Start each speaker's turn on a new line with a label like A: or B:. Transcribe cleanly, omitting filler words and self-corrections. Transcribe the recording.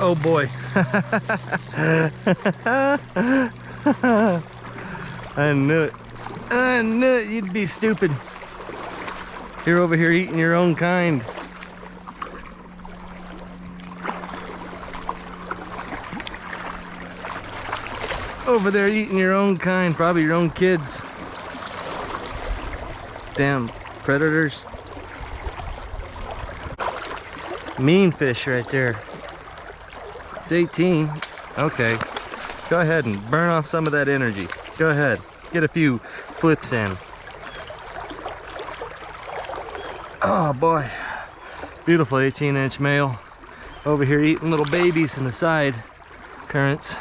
A: Oh boy. I knew it. I knew it. You'd be stupid. You're over here eating your own kind. Over there eating your own kind, probably your own kids. Damn predators. Mean fish right there. It's 18. Okay. Go ahead and burn off some of that energy. Go ahead. Get a few flips in. Oh boy. Beautiful 18-inch male. Over here eating little babies in the side currents.